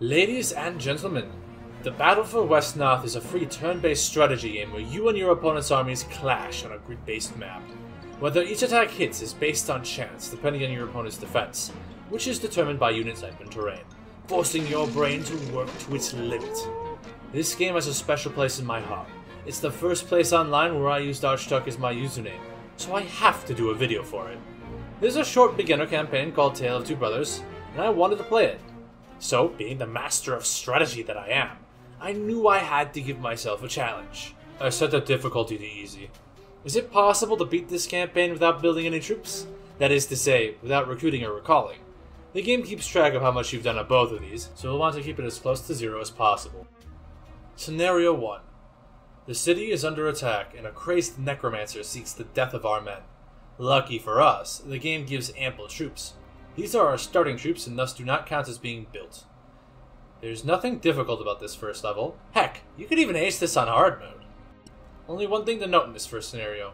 Ladies and gentlemen, the Battle for Wesnoth is a free turn-based strategy game where you and your opponent's armies clash on a grid-based map. Whether each attack hits is based on chance, depending on your opponent's defense, which is determined by unit type and terrain, forcing your brain to work to its limit. This game has a special place in my heart. It's the first place online where I used Archduck as my username, so I have to do a video for it. There's a short beginner campaign called Tale of Two Brothers, and I wanted to play it. So, being the master of strategy that I am, I knew I had to give myself a challenge. I set the difficulty to easy. Is it possible to beat this campaign without building any troops? That is to say, without recruiting or recalling. The game keeps track of how much you've done at both of these, so we'll want to keep it as close to zero as possible. Scenario 1. The city is under attack, and a crazed necromancer seeks the death of our men. Lucky for us, the game gives ample troops. These are our starting troops and thus do not count as being built. There's nothing difficult about this first level. Heck, you could even ace this on hard mode. Only one thing to note in this first scenario.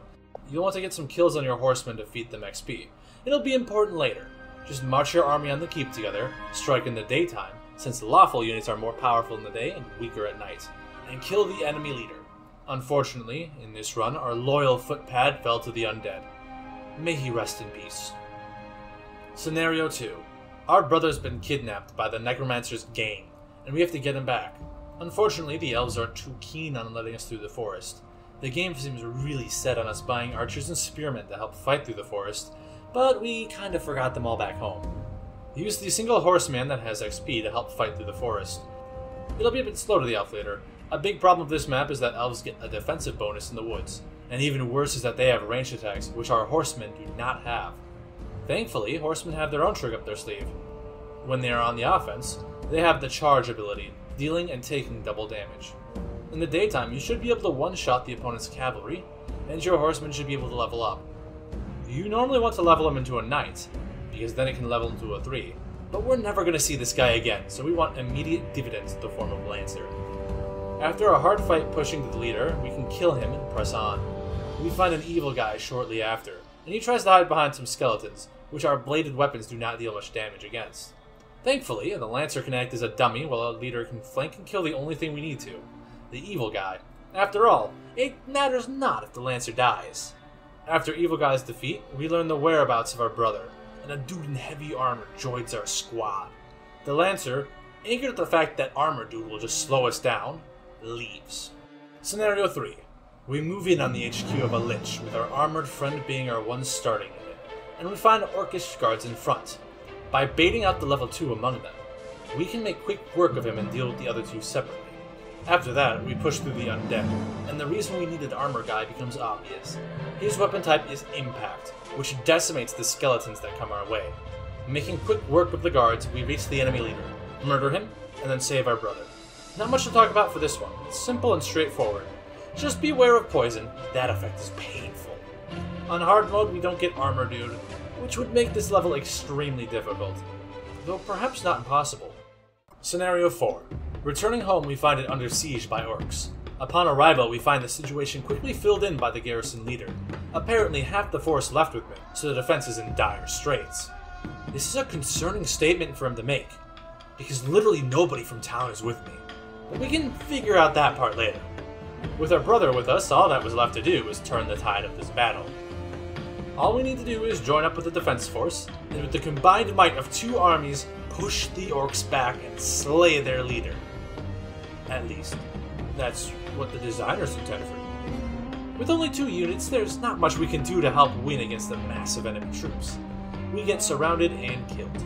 You'll want to get some kills on your horsemen to feed them XP. It'll be important later. Just march your army on the keep together, strike in the daytime, since the lawful units are more powerful in the day and weaker at night, and kill the enemy leader. Unfortunately, in this run, our loyal footpad fell to the undead. May he rest in peace. Scenario 2. Our brother's been kidnapped by the necromancer's gang, and we have to get him back. Unfortunately, the elves aren't too keen on letting us through the forest. The game seems really set on us buying archers and spearmen to help fight through the forest, but we kind of forgot them all back home. Use the single horseman that has XP to help fight through the forest. It'll be a bit slow to the elf later. A big problem with this map is that elves get a defensive bonus in the woods, and even worse is that they have ranged attacks, which our horsemen do not have. Thankfully, horsemen have their own trick up their sleeve. When they are on the offense, they have the charge ability, dealing and taking double damage. In the daytime, you should be able to one-shot the opponent's cavalry, and your horsemen should be able to level up. You normally want to level him into a knight, because then it can level into a 3, but we're never going to see this guy again, so we want immediate dividends in the form of lancer. After a hard fight pushing to the leader, we can kill him and press on. We find an evil guy shortly after, and he tries to hide behind some skeletons, which our bladed weapons do not deal much damage against. Thankfully, the lancer can act as a dummy while our leader can flank and kill the only thing we need to, the evil guy. After all, it matters not if the lancer dies. After evil guy's defeat, we learn the whereabouts of our brother, and a dude in heavy armor joins our squad. The lancer, angered at the fact that armor dude will just slow us down, leaves. Scenario 3. We move in on the HQ of a lich, with our armored friend being our one starting unit, and we find orcish guards in front. By baiting out the level 2 among them, we can make quick work of him and deal with the other two separately. After that, we push through the undead, and the reason we need an armor guy becomes obvious. His weapon type is Impact, which decimates the skeletons that come our way. Making quick work of the guards, we reach the enemy leader, murder him, and then save our brother. Not much to talk about for this one. It's simple and straightforward. Just beware of poison. That effect is painful. On hard mode, we don't get armor dude, which would make this level extremely difficult, though perhaps not impossible. Scenario 4. Returning home, we find it under siege by orcs. Upon arrival, we find the situation quickly filled in by the garrison leader. Apparently half the force left with me, so the defense is in dire straits. This is a concerning statement for him to make, because literally nobody from town is with me. But we can figure out that part later. With our brother with us, all that was left to do was turn the tide of this battle. All we need to do is join up with the defense force, and with the combined might of two armies, push the orcs back and slay their leader. At least, that's what the designers intended for you. With only 2 units, there's not much we can do to help win against the massive enemy troops. We get surrounded and killed.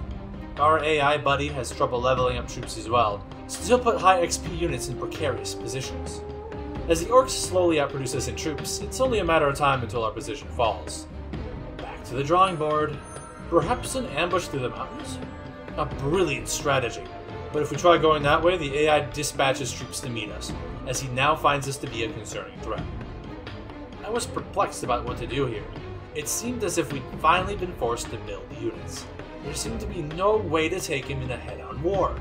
Our AI buddy has trouble leveling up troops as well, since he'll put high XP units in precarious positions. As the orcs slowly outproduce us in troops, it's only a matter of time until our position falls. Back to the drawing board. Perhaps an ambush through the mountains? A brilliant strategy, but if we try going that way, the AI dispatches troops to meet us, as he now finds us to be a concerning threat. I was perplexed about what to do here. It seemed as if we'd finally been forced to build units. There seemed to be no way to take him in a head-on war.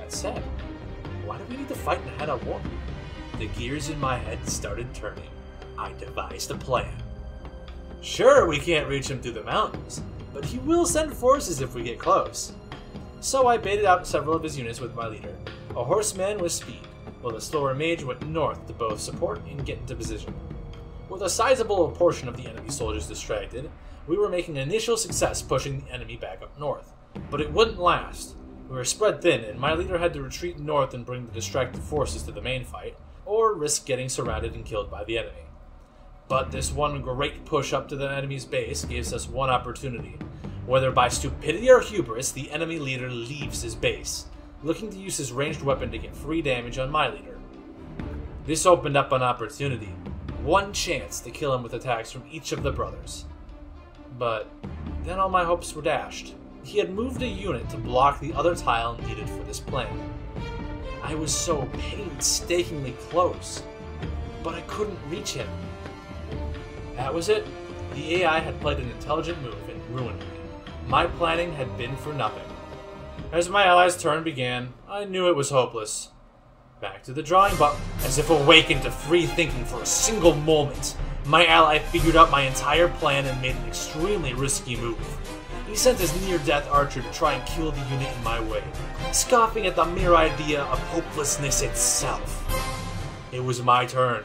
That said, why do we need to fight in a head-on war? The gears in my head started turning. I devised a plan. Sure, we can't reach him through the mountains, but he will send forces if we get close. So I baited out several of his units with my leader, a horseman with speed, while the slower mage went north to both support and get into position. With a sizable portion of the enemy soldiers distracted, we were making initial success pushing the enemy back up north. But it wouldn't last. We were spread thin, and my leader had to retreat north and bring the distracted forces to the main fight, or risk getting surrounded and killed by the enemy. But this one great push up to the enemy's base gives us one opportunity. Whether by stupidity or hubris, the enemy leader leaves his base, looking to use his ranged weapon to get free damage on my leader. This opened up an opportunity, one chance to kill him with attacks from each of the brothers. But then all my hopes were dashed. He had moved a unit to block the other tile needed for this plan. I was so painstakingly close, but I couldn't reach him. That was it. The AI had played an intelligent move and ruined me. My planning had been for nothing. As my allies' turn began, I knew it was hopeless. Back to the drawing board. As if awakened to free thinking for a single moment, my ally figured out my entire plan and made an extremely risky move. He sent his near-death archer to try and kill the unit in my way, scoffing at the mere idea of hopelessness itself. It was my turn,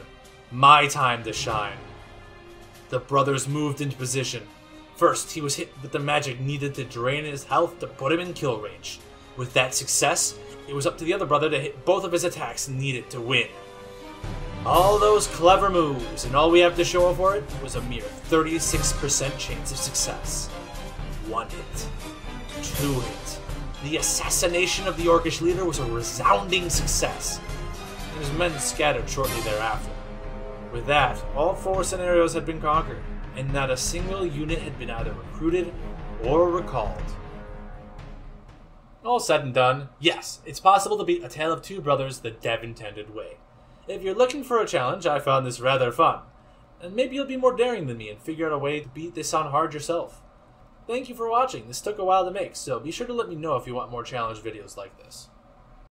my time to shine. The brothers moved into position. First, he was hit with the magic needed to drain his health to put him in kill range. With that success, it was up to the other brother to hit both of his attacks needed to win. All those clever moves, and all we have to show for it was a mere 36% chance of success. 1 hit. 2 hit. The assassination of the Orcish leader was a resounding success, and his men scattered shortly thereafter. With that, all 4 scenarios had been conquered, and not a single unit had been either recruited or recalled. All said and done, yes, it's possible to beat A Tale of Two Brothers the dev-intended way. If you're looking for a challenge, I found this rather fun. And maybe you'll be more daring than me and figure out a way to beat this on hard yourself. Thank you for watching. This took a while to make, so be sure to let me know if you want more challenge videos like this.